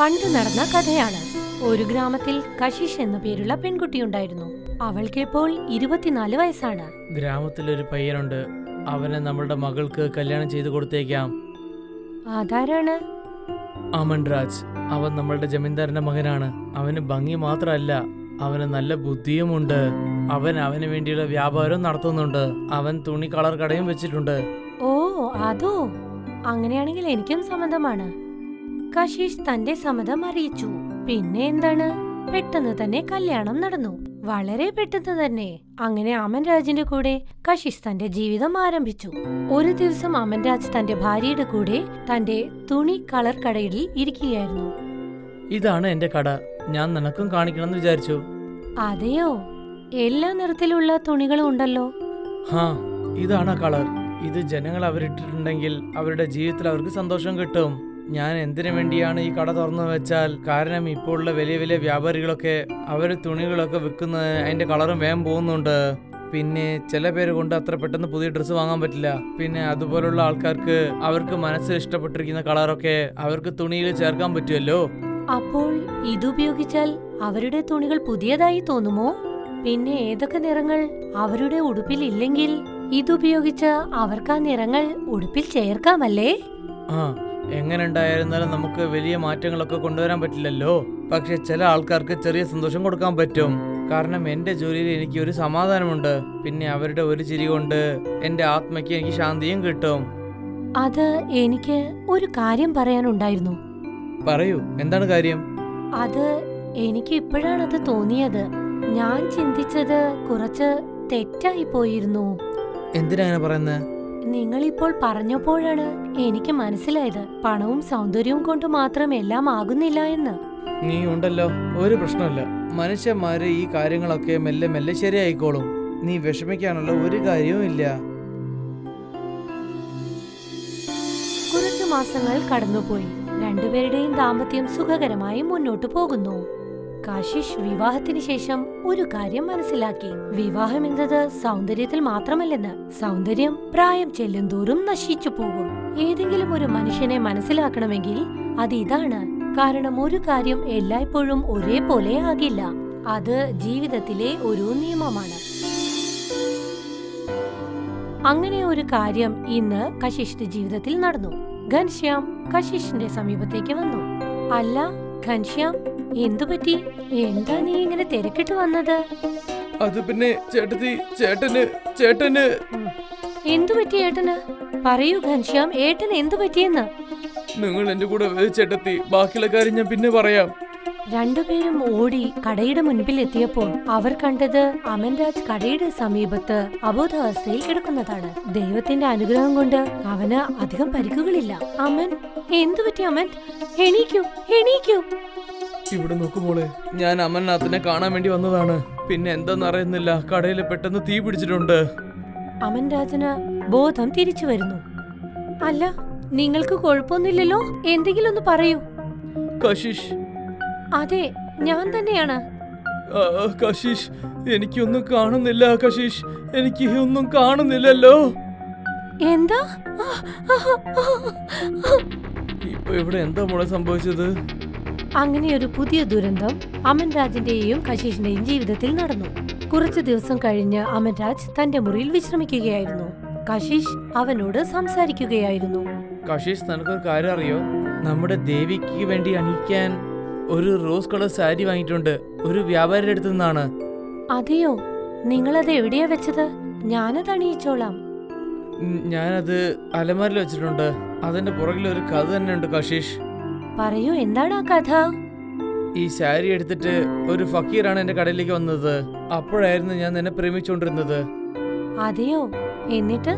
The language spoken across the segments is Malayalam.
പണ്ട് നടന്ന കഥയാണ്. ഒരു ഗ്രാമത്തിൽ കശിഷ് എന്നു പേരുള്ള പെൺകുട്ടിയുണ്ടായിരുന്നു. അവൾക്ക് ഇപ്പോൾ 24 വയസ്സാണ്. ഗ്രാമത്തിലൊരു പയ്യനുണ്ട്. അവനെ നമ്മളുടെ മകൾക്ക് കല്യാണം ചെയ്തു കൊടുത്തേക്കാം. അതാരാണ്? അമൻ രാജ്. അവൻ നമ്മളുടെ ജമീന്ദാരന്റെ മകനാണ്. അവന് ഭംഗി മാത്രമല്ല, അവന് നല്ല ബുദ്ധിയുമുണ്ട്. അവന് വേണ്ടിയുള്ള വ്യാപാരം നടത്തുന്നുണ്ട്. അവൻ തുണി കളർ കടയും വെച്ചിട്ടുണ്ട്. ഓ, അതോ? അങ്ങനെയാണെങ്കിൽ എനിക്കും സമ്മതമാണ്. കശിഷ് തന്റെ സമ്മതം അറിയിച്ചു. പിന്നെ എന്താണ്, പെട്ടെന്ന് തന്നെ കല്യാണം നടന്നു. വളരെ പെട്ടെന്ന് തന്നെ. അങ്ങനെ അമൻ രാജിന്റെ കൂടെ കശിഷ് തന്റെ ജീവിതം ആരംഭിച്ചു. ഒരു ദിവസം അമൻ രാജ് തന്റെ ഭാര്യയുടെ കൂടെ തന്റെ തുണി കളർ കടയിൽ ഇരിക്കുകയായിരുന്നു. ഇതാണ് എന്റെ കട, ഞാൻ നിനക്കും കാണിക്കണമെന്ന് വിചാരിച്ചു. അതെയോ? എല്ലാ നിറത്തിലുള്ള തുണികളും ഉണ്ടല്ലോ. ഹാ, ഇതാണ് കളർ. ഇത് ജനങ്ങൾ അവരിട്ടിട്ടുണ്ടെങ്കിൽ അവരുടെ ജീവിതത്തിൽ അവർക്ക് സന്തോഷം കിട്ടും. ഞാൻ എന്തിനു വേണ്ടിയാണ് ഈ കട തുറന്നു വെച്ചാൽ, കാരണം ഇപ്പോൾ ഉള്ള വലിയ വലിയ വ്യാപാരികളൊക്കെ അവര് തുണികളൊക്കെ വിൽക്കുന്ന അതിന്റെ കളറും വേഗം പോകുന്നുണ്ട്. പിന്നെ ചില പേര് കൊണ്ട് അത്ര പെട്ടെന്ന് പുതിയ ഡ്രസ്സ് വാങ്ങാൻ പറ്റില്ല. പിന്നെ അതുപോലുള്ള ആൾക്കാർക്ക് അവർക്ക് മനസ്സിൽ ഇഷ്ടപ്പെട്ടിരിക്കുന്ന കളറൊക്കെ അവർക്ക് തുണിയിൽ ചേർക്കാൻ പറ്റുമല്ലോ. അപ്പോൾ ഇതുപയോഗിച്ചാൽ അവരുടെ തുണികൾ പുതിയതായി തോന്നുമോ? പിന്നെ ഏതൊക്കെ നിറങ്ങൾ അവരുടെ ഉടുപ്പിൽ ഇല്ലെങ്കിൽ ഇതുപയോഗിച്ച് അവർക്ക് ആ നിറങ്ങൾ ഉടുപ്പിൽ ചേർക്കാമല്ലേ? ആ, എങ്ങനെ ഉണ്ടായിരുന്നാലും നമുക്ക് വലിയ മാറ്റങ്ങളൊക്കെ കൊണ്ടുവരാൻ പറ്റില്ലല്ലോ. പക്ഷെ ചില ആൾക്കാർക്ക് ചെറിയ സന്തോഷം കൊടുക്കാൻ പറ്റും. കാരണം എന്റെ ജോലിയിൽ എനിക്ക് ഒരു സമാധാനമുണ്ട്. പിന്നെ അവരുടെ ഒരു ചിരി കൊണ്ട് എന്റെ ആത്മയ്ക്ക് എനിക്ക് ശാന്തിയും കിട്ടും. അത് എനിക്ക് ഒരു കാര്യം പറയാനുണ്ടായിരുന്നു. പറയൂ, എന്താണ് കാര്യം? അത് എനിക്ക് ഇപ്പോഴാണത് തോന്നിയത്. ഞാൻ ചിന്തിച്ചത് കുറച്ച് തെറ്റായി പോയിരുന്നു. എന്തിനാ പറയുന്നത്? നിങ്ങളിപ്പോൾ പറഞ്ഞപ്പോഴാണ് എനിക്ക് മനസ്സിലായത്, പണവും സൗന്ദര്യവും കൊണ്ട് മാത്രം എല്ലാം ആകുന്നില്ല എന്ന്. നീ ഉണ്ടല്ലോ, ഒരു പ്രശ്നമില്ല. മനുഷ്യന്മാര് ഈ കാര്യങ്ങളൊക്കെ മെല്ലെ മെല്ലെ ശരിയായിക്കോളും. നീ വിഷമിക്കാനുള്ള ഒരു കാര്യവും ഇല്ല. കുറച്ചു മാസങ്ങൾ കടന്നുപോയി. രണ്ടുപേരുടെയും ദാമ്പത്യം സുഖകരമായി മുന്നോട്ടു പോകുന്നു. കശിഷ് വിവാഹത്തിന് ശേഷം ഒരു കാര്യം മനസ്സിലാക്കി. വിവാഹം എന്നത് സൗന്ദര്യത്തിൽ മാത്രമല്ലെന്ന്. സൗന്ദര്യം പ്രായം ചെല്ലുന്തോറും നശിച്ചു പോകും. ഏതെങ്കിലും ഒരു മനുഷ്യനെ മനസ്സിലാക്കണമെങ്കിൽ അത് ഇതാണ്. കാരണം ഒരു കാര്യം എല്ലായ്പ്പോഴും ഒരേപോലെ ആകില്ല. അത് ജീവിതത്തിലെ ഒരു നിയമമാണ്. അങ്ങനെ ഒരു കാര്യം ഇന്ന് കശിഷിന്റെ ജീവിതത്തിൽ നടന്നു. ഘൻശ്യാം കശിഷിന്റെ സമീപത്തേക്ക് വന്നു. അല്ല ഘൻശ്യാം, എന്തുപറ്റി? എന്താ നീ ഇങ്ങനെ തിരക്കിട്ട് വന്നത്? അത് പിന്നെ ചേട്ടന് എന്തുപറ്റി ഏട്ടന്? പറയൂ ഘൻശ്യാം, ഏട്ടന് എന്തുപറ്റിയെന്ന്. നിങ്ങൾ എന്റെ കൂടെ ചേട്ടത്തി, ബാക്കിയുള്ള കാര്യം ഞാൻ പിന്നെ പറയാം. രണ്ടുപേരും ഓടി കടയുടെ മുൻപിൽ എത്തിയപ്പോൾ അവർ കണ്ടത് അമൻ രാജ് കടയുടെ സമീപത്ത് അബോധാവസ്ഥയിൽ കിടക്കുന്നതാണ്. ദൈവത്തിന്റെ അനുഗ്രഹം കൊണ്ട് അവന് അധികം പരിക്കുകളില്ല. അമൻ, എന്തുപറ്റി അമൻ? എണീക്കൂ, എണീക്കൂ. ഇവിടെ നോക്കുമോളെ, ഞാൻ അമൻനാഥിനെ കാണാൻ വേണ്ടി വന്നതാണ്. പിന്നെ എന്താന്ന് അറിയുന്നില്ല, കടയിൽ പെട്ടെന്ന് തീ പിടിച്ചിട്ടുണ്ട്. അമൻ രാജന് ബോധം തിരിച്ചു വരുന്നു. അല്ല, നിങ്ങൾക്ക് കുഴപ്പമൊന്നുമില്ലല്ലോ? എന്തെങ്കിലും ഒന്ന് പറയൂ. കശിഷ്. അതെ, ഞാൻ തന്നെയാണ്. കശിഷ്, എനിക്കൊന്നും കാണുന്നില്ല. കശിഷ്, എനിക്ക് ഒന്നും കാണുന്നില്ലല്ലോ. എന്താ? ഇപ്പൊ ഇവിടെ എന്താ മോളെ സംഭവിച്ചത്? അങ്ങനെ ഒരു പുതിയ ദുരന്തം അമൻ രാജിന്റെയും കശിഷിന്റെയും ജീവിതത്തിൽ നടന്നു. കുറച്ചു ദിവസം കഴിഞ്ഞ് അമൻ രാജ് തന്റെ മുറിയിൽ വിശ്രമിക്കുകയായിരുന്നു. കശിഷ് അവനോട് സംസാരിക്കുകയായിരുന്നു. കശിഷ്, നിനക്കൊരു കാര്യം അറിയോ? നമ്മുടെ ദേവിക്ക് വേണ്ടി അണിയിക്കാൻ ഒരു റോസ് കളർ സാരി വാങ്ങിയിട്ടുണ്ട്, ഒരു വ്യാപാരിയുടെ അടുത്ത് നിന്നാണ്. അതെയോ? നിങ്ങളത് എവിടെയാ വെച്ചത്? ഞാനത് അണിയിച്ചോളാം. ഞാനത് അലമാരിൽ വെച്ചിട്ടുണ്ട്. അതിന്റെ പുറകിൽ ഒരു കഥ തന്നെ ഉണ്ട്. കശിഷ്, പറയൂ, എന്താണ് ആ കഥ? ഈ സാരി എടുത്തിട്ട് ഒരു ഫക്കീറാണ് എന്റെ കടയിലേക്ക് വന്നത്. അപ്പോഴായിരുന്നു ഞാൻ നിന്നെ പ്രേമിച്ചുകൊണ്ടിരുന്നത്. അതെയോ? എന്നിട്ട്?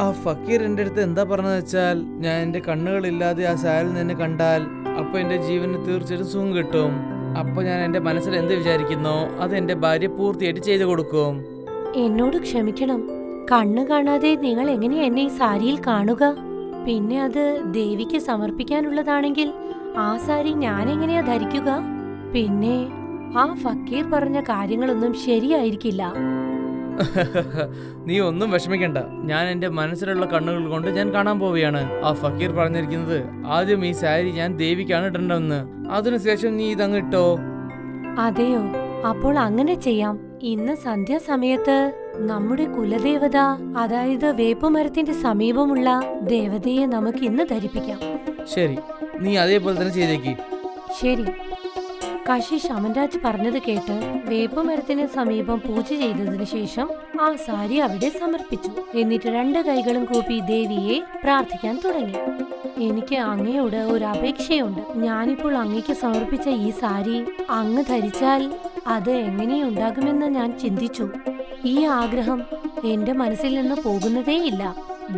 ആ ഫക്കീർ എന്റെ അടുത്ത് എന്താ പറഞ്ഞതെന്ന് വെച്ചാൽ, ഞാൻ എന്റെ കണ്ണുകളില്ലാതെ ആ സാരിൽ നിന്നെ കണ്ടാൽ അപ്പൊ എന്റെ ജീവന് തീർച്ചയായിട്ടും സുഖം കിട്ടും. അപ്പൊ ഞാൻ എന്റെ മനസ്സിൽ എന്ത് വിചാരിക്കുന്നോ അത് എന്റെ ഭാര്യ പൂർത്തിയായിട്ട് ചെയ്തു കൊടുക്കും. എന്നോട് ക്ഷമിക്കണം. കണ്ണു കാണാതെ നിങ്ങൾ എങ്ങനെയാ എന്നെ ഈ സാരിയിൽ കാണുക? പിന്നെ അത് ദേവിക്ക് സമർപ്പിക്കാനുള്ളതാണെങ്കിൽ ആ സാരി ഞാൻ എങ്ങനെയാ ധരിക്കുക? പിന്നെ ആ ഫക്കീർ പറഞ്ഞ കാര്യങ്ങളൊന്നും ശരിയായിരിക്കില്ല. നീ ഒന്നും വിഷമിക്കണ്ട. ഞാൻ എന്റെ മനസ്സിലുള്ള കണ്ണുകൾ കൊണ്ട് ഞാൻ കാണാൻ പോവുകയാണ്. ആ ഫക്കീർ പറഞ്ഞിരിക്കുന്നത് ആദ്യം ഈ സാരി ഞാൻ ദേവിക്കാണ് ഇടേണ്ടതെന്ന്, അതിനുശേഷം നീ ഇതങ്ങ് ഇട്ടോ. അതെയോ? അപ്പോൾ അങ്ങനെ ചെയ്യാം. ഇന്ന് സന്ധ്യാസമയത്ത് നമ്മുടെ കുലദേവത, അതായത് വേപ്പുമരത്തിന്റെ സമീപമുള്ള ദേവതയെ നമുക്ക് ഇന്ന് ധരിപ്പിക്കാം. ശരി, നീ അതേപോലെ തന്നെ ചെയ്തേക്ക്. ശരി. കശിഷ് അമൻരാജ് പറഞ്ഞത് കേട്ട് വേപ്പുമരത്തിന് സമീപം പൂജ ചെയ്തതിനു ശേഷം ആ സാരി അവിടെ സമർപ്പിച്ചു. എന്നിട്ട് 2 കൈകളും കൂപ്പി ദേവിയെ പ്രാർത്ഥിക്കാൻ തുടങ്ങി. എനിക്ക് അങ്ങയോട് ഒരു അപേക്ഷയുണ്ട്. ഞാനിപ്പോൾ അങ്ങയ്ക്ക് സമർപ്പിച്ച ഈ സാരി അങ്ങ് ധരിച്ചാൽ അത് എങ്ങനെയുണ്ടാകുമെന്ന് ഞാൻ ചിന്തിച്ചു. ഈ ആഗ്രഹം എന്റെ മനസ്സിൽ നിന്ന് പോകുന്നതേയില്ല.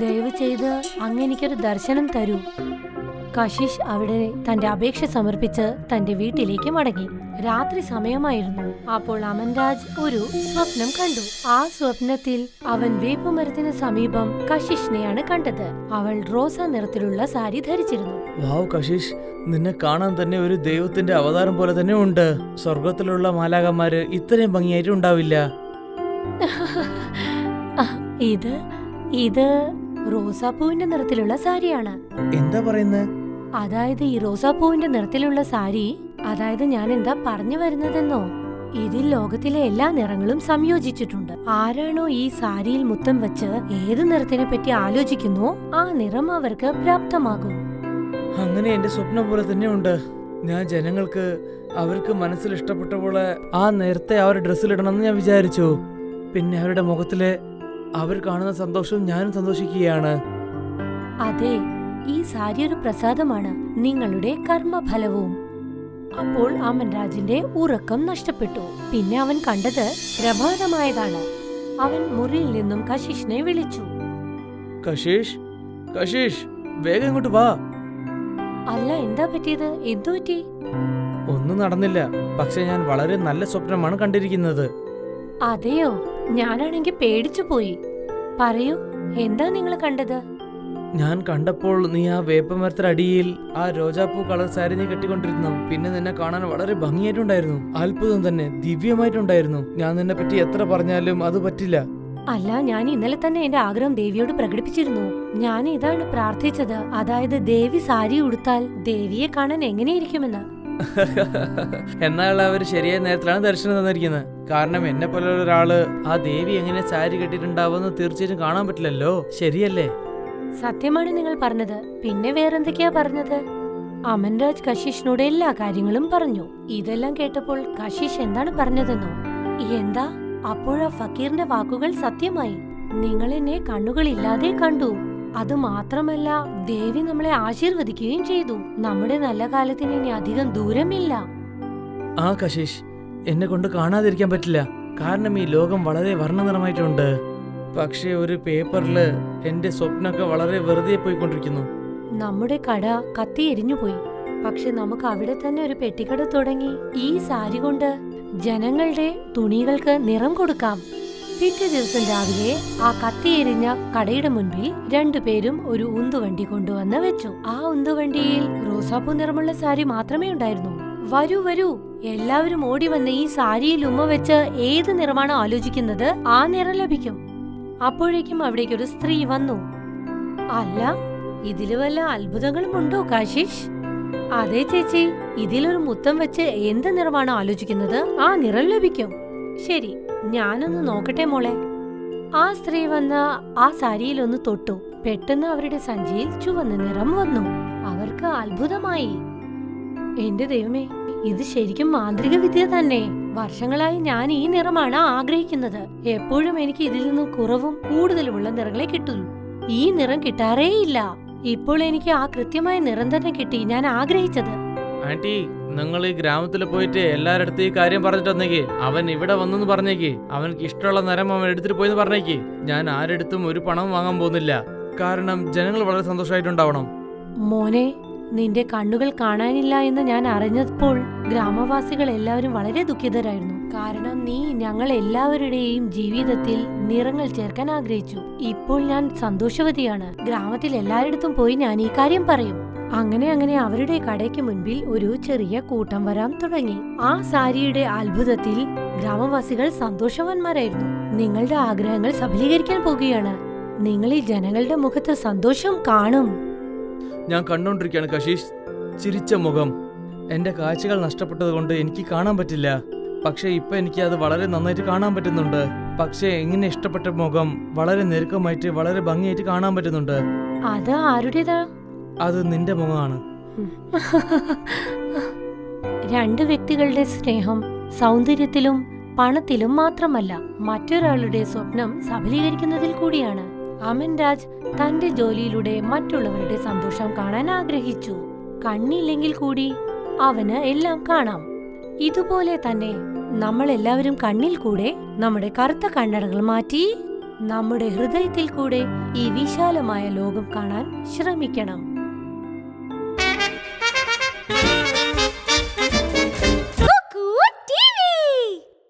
ദയവ് ചെയ്ത് അങ്ങ് എനിക്കൊരു ദർശനം തരൂ. കശിഷ് അവിടെ തന്റെ അപേക്ഷ സമർപ്പിച്ച് തന്റെ വീട്ടിലേക്ക് മടങ്ങി. രാത്രി സമയമായിരുന്നു. അപ്പോൾ അമൻരാജ് ഒരു സ്വപ്നം കണ്ടു. ആ സ്വപ്നത്തിൽ അവൻ വേപ്പുമരത്തിന് സമീപം കശിഷിനെയാണ് കണ്ടത്. അവൾ റോസ നിറത്തിലുള്ള സാരി ധരിച്ചിരുന്നു. വാവ് കശിഷ്, നിന്നെ കാണാൻ തന്നെ ഒരു ദൈവത്തിന്റെ അവതാരം പോലെ തന്നെ ഉണ്ട്. സ്വർഗത്തിലുള്ള മാലാകന്മാര് ഇത്രയും ഭംഗിയായിട്ട് ഉണ്ടാവില്ല. ഇത് റോസാപ്പൂവിന്റെ നിറത്തിലുള്ള സാരിയാണ്. എന്താ പറയുന്നത്? അതായത് ഈ റോസാപ്പൂവിന്റെ നിറത്തിലുള്ള സാരി, അതായത് ഞാൻ എന്താ പറഞ്ഞു വരുന്നതെന്നോ, ഇതിൽ ലോകത്തിലെ എല്ലാ നിറങ്ങളും സംയോജിച്ചിട്ടുണ്ട്. ആരാണോ ഈ സാരിയിൽ മുത്തം വെച്ച് ഏത് നിറത്തിനെ പറ്റി ആലോചിക്കുന്നോ ആ നിറം അവർക്ക് പ്രാപ്തമാകും. അങ്ങനെ എന്റെ സ്വപ്നം പോലെ തന്നെ ഉണ്ട്. ഞാൻ ജനങ്ങൾക്ക് അവർക്ക് മനസ്സിൽ ഇഷ്ടപ്പെട്ട പോലെ ആ നേരത്തെ അവർ ഡ്രസ്സിലിടണമെന്ന് ഞാൻ വിചാരിച്ചു. പിന്നെ അവരുടെ മുഖത്തിലെ അവർ കാണുന്ന സന്തോഷവും ഞാനും സന്തോഷിക്കുകയാണ്. അതെ, ഈ സാരി ഒരു പ്രസാദമാണ്, നിങ്ങളുടെ കർമ്മഫലവും. അപ്പോൾ അമൻരാജിന്റെ ഉറക്കം നഷ്ടപ്പെട്ടു. പിന്നെ അവൻ കണ്ടത് പ്രഭാതമായതാണ്. അവൻ മുറിയിൽ നിന്നും കശിഷിനെ വിളിച്ചു. കശിഷ്, കശിഷ്, വേഗം ഇങ്ങോട്ട് വാ. അല്ല, എന്താ പറ്റിയത്? എന്തു പറ്റി? ഒന്നും നടന്നില്ല. പക്ഷെ ഞാൻ വളരെ നല്ല സ്വപ്നമാണ് കണ്ടിരിക്കുന്നത്. അതെയോ? ഞാനാണെങ്കിൽ പേടിച്ചു പോയി. പറയൂ, എന്താ നിങ്ങൾ കണ്ടത്? ഞാൻ കണ്ടപ്പോൾ നീ ആ വേപ്പമരത്തിനടിയിൽ ആ രോജാപ്പൂ കളർ സാരി നീ കെട്ടിക്കൊണ്ടിരുന്നു. പിന്നെ നിന്നെ കാണാൻ വളരെ ഭംഗിയായിട്ടുണ്ടായിരുന്നു. അത്ഭുതം തന്നെ, ദിവ്യമായിട്ടുണ്ടായിരുന്നു. ഞാൻ നിന്നെ പറ്റി എത്ര പറഞ്ഞാലും അത് പറ്റില്ല. അല്ല, ഞാൻ ഇന്നലെ തന്നെ എന്റെ ആഗ്രഹം ദേവിയോട് പ്രകടിപ്പിച്ചിരുന്നു. ഞാൻ ഇതാണ് പ്രാർത്ഥിച്ചത്, അതായത് ദേവി സാരി ഉടുത്താൽ ദേവിയെ കാണാൻ എങ്ങനെയിരിക്കുമെന്ന്. എന്നാൽ അവർ ശരിയായ നേരത്തിലാണ് ദർശനം തന്നിരിക്കുന്നത്. കാരണം എന്നെ പോലെ ഒരാള് ആ ദേവി എങ്ങനെ സാരി കെട്ടിട്ടുണ്ടാവുമെന്ന് തീർച്ചയായിട്ടും കാണാൻ പറ്റില്ലല്ലോ, ശരിയല്ലേ? സത്യമാണ് നിങ്ങൾ പറഞ്ഞത്. പിന്നെ വേറെന്തൊക്കെയാ പറഞ്ഞത്? അമൻരാജ് കശിഷിനോട് എല്ലാ കാര്യങ്ങളും പറഞ്ഞു. ഇതെല്ലാം കേട്ടപ്പോൾ കശിഷ് എന്താണ് പറഞ്ഞതെന്നോ? എന്താ? അപ്പോഴാ ഫക്കീറിന്റെ വാക്കുകൾ സത്യമായി. നിങ്ങൾ എന്നെ കണ്ണുകളില്ലാതെ കണ്ടു. അത് മാത്രമല്ല, ദേവി നമ്മളെ ആശീർവദിക്കുകയും ചെയ്തു. നമ്മുടെ നല്ല കാലത്തിന് ഇനി അധികം ദൂരമില്ല. ആ കശിഷ്, എന്നെ കൊണ്ട് കാണാതിരിക്കാൻ പറ്റില്ല. കാരണം ഈ ലോകം വളരെ വർണ്ണനിറമായിട്ടുണ്ട്. പക്ഷേ ഒരു പേപ്പറില് എന്റെ സ്വപ്നമൊക്കെ വളരെ വെറുതെ പോയിക്കൊണ്ടിരിക്കുന്നു. നമ്മുടെ കട കത്തി എരിഞ്ഞുപോയി. പക്ഷെ നമുക്ക് അവിടെ തന്നെ ഒരു പെട്ടിക്കട തുടങ്ങി ഈ സാരി കൊണ്ട് ജനങ്ങളുടെ തുണികൾക്ക് നിറം കൊടുക്കാം. പിറ്റേ ദിവസം രാവിലെ ആ കത്തിയെരിഞ്ഞ കടയുടെ മുൻപിൽ 2 പേരും ഒരു ഉന്തുവണ്ടി കൊണ്ടുവന്ന് വെച്ചു. ആ ഉന്തുവണ്ടിയിൽ റോസാപ്പൂ നിറമുള്ള സാരി മാത്രമേ ഉണ്ടായിരുന്നു. വരൂ വരൂ, എല്ലാവരും ഓടി വന്ന് ഈ സാരിയിൽ ഉമ്മ വെച്ച് ഏത് നിറമാണോ ആലോചിക്കുന്നത് ആ നിറം ലഭിക്കും. അപ്പോഴേക്കും അവിടേക്കൊരു സ്ത്രീ വന്നു. അല്ല, ഇതില് വല്ല അത്ഭുതങ്ങളും ഉണ്ടോ കാശിഷ്? അതെ ചേച്ചി, ഇതിലൊരു മുത്തം വെച്ച് എന്ത് നിറമാണോ ആലോചിക്കുന്നത് ആ നിറം ലഭിക്കും. ശരി, ഞാനൊന്ന് നോക്കട്ടെ മോളെ. ആ സ്ത്രീ വന്ന ആ സാരിയിൽ ഒന്ന് തൊട്ടു. പെട്ടെന്ന് അവരുടെ സഞ്ചിയിൽ ചുവന്ന നിറം വന്നു. അവർക്ക് അത്ഭുതമായി. എന്റെ ദൈവമേ, ഇത് ശരിക്കും മാന്ത്രിക വിദ്യ തന്നെ. വർഷങ്ങളായി ഞാൻ ഈ നിറമാണ് ആഗ്രഹിക്കുന്നത്. എപ്പോഴും എനിക്ക് ഇതിൽ നിന്നും കുറവും കൂടുതലുമുള്ള നിറങ്ങളെ കിട്ടുന്നു. ഈ നിറം കിട്ടാറേയില്ല. ഇപ്പോൾ എനിക്ക് ആ കൃത്യമായ നിറം തന്നെ കിട്ടി, ഞാൻ ആഗ്രഹിച്ചത്. ആന്റി, നിങ്ങൾ ഈ ഗ്രാമത്തിൽ പോയിട്ട് എല്ലാരടുത്തും ഈ കാര്യം പറഞ്ഞിട്ട് വന്നേക്ക്. അവൻ ഇവിടെ വന്നെന്ന് പറഞ്ഞേക്ക്. അവനക്ക് ഇഷ്ടമുള്ള നിറം അവൻ എടുത്തിട്ട് പോയെന്ന് പറഞ്ഞേക്ക്. ഞാൻ ആരെടുത്തും ഒരു പണം വാങ്ങാൻ പോകുന്നില്ല. കാരണം ജനങ്ങൾ വളരെ സന്തോഷമായിട്ടുണ്ടാവണം. മോനെ, നിന്റെ കണ്ണുകൾ കാണാനില്ല എന്ന് ഞാൻ അറിഞ്ഞപ്പോൾ ഗ്രാമവാസികൾ എല്ലാവരും വളരെ ദുഃഖിതരായിരുന്നു. കാരണം നീ ഞങ്ങൾ എല്ലാവരുടെയും ജീവിതത്തിൽ നിറങ്ങൾ ചേർക്കാൻ ആഗ്രഹിച്ചു. ഇപ്പോൾ ഞാൻ സന്തോഷവതിയാണ്. ഗ്രാമത്തിൽ എല്ലാരിടത്തും പോയി ഞാൻ ഈ കാര്യം പറയും. അങ്ങനെ അവരുടെ കടയ്ക്ക് മുൻപിൽ ഒരു ചെറിയ കൂട്ടം വരാൻ തുടങ്ങി. ആ സാരിയുടെ അത്ഭുതത്തിൽ ഗ്രാമവാസികൾ സന്തോഷവാന്മാരായിരുന്നു. നിങ്ങളുടെ ആഗ്രഹങ്ങൾ സഫലീകരിക്കാൻ പോകുകയാണ്. നിങ്ങൾ ഈ ജനങ്ങളുടെ മുഖത്ത് സന്തോഷം കാണും. ഞാൻ കണ്ടോണ്ടിരിക്കുകയാണ് കശീഷ്. ചിരിച്ച മുഖം. എന്റെ കാഴ്ചകൾ നഷ്ടപ്പെട്ടത് കൊണ്ട് എനിക്ക് കാണാൻ പറ്റില്ല. പക്ഷെ ഇപ്പൊ എനിക്ക് അത് വളരെ നന്നായിട്ട് കാണാൻ പറ്റുന്നുണ്ട്. പക്ഷെ ഇങ്ങനെ ഇഷ്ടപ്പെട്ട മുഖം വളരെ നെരുക്കമായിട്ട് വളരെ ഭംഗിയായിട്ട് കാണാൻ പറ്റുന്നുണ്ട്. അത് ആരുടേതാ? അത് നിന്റെ മുഖമാണ്. രണ്ട് വ്യക്തികളുടെ സ്നേഹം സൗന്ദര്യത്തിലും പണത്തിലും മാത്രമല്ല, മറ്റൊരാളുടെ സ്വപ്നം സഫലീകരിക്കുന്നതിൽ കൂടിയാണ്. അമൻ രാജ് തന്റെ ജോലിയിലൂടെ മറ്റുള്ളവരുടെ സന്തോഷം കാണാൻ ആഗ്രഹിച്ചു. കണ്ണില്ലെങ്കിൽ കൂടി അവന് എല്ലാം കാണാം. ഇതുപോലെ തന്നെ നമ്മൾ എല്ലാവരും കണ്ണിൽ കൂടെ നമ്മുടെ കറുത്ത കണ്ണടകൾ മാറ്റി നമ്മുടെ ഹൃദയത്തിൽ കൂടെ ഈ വിശാലമായ ലോകം കാണാൻ ശ്രമിക്കണം.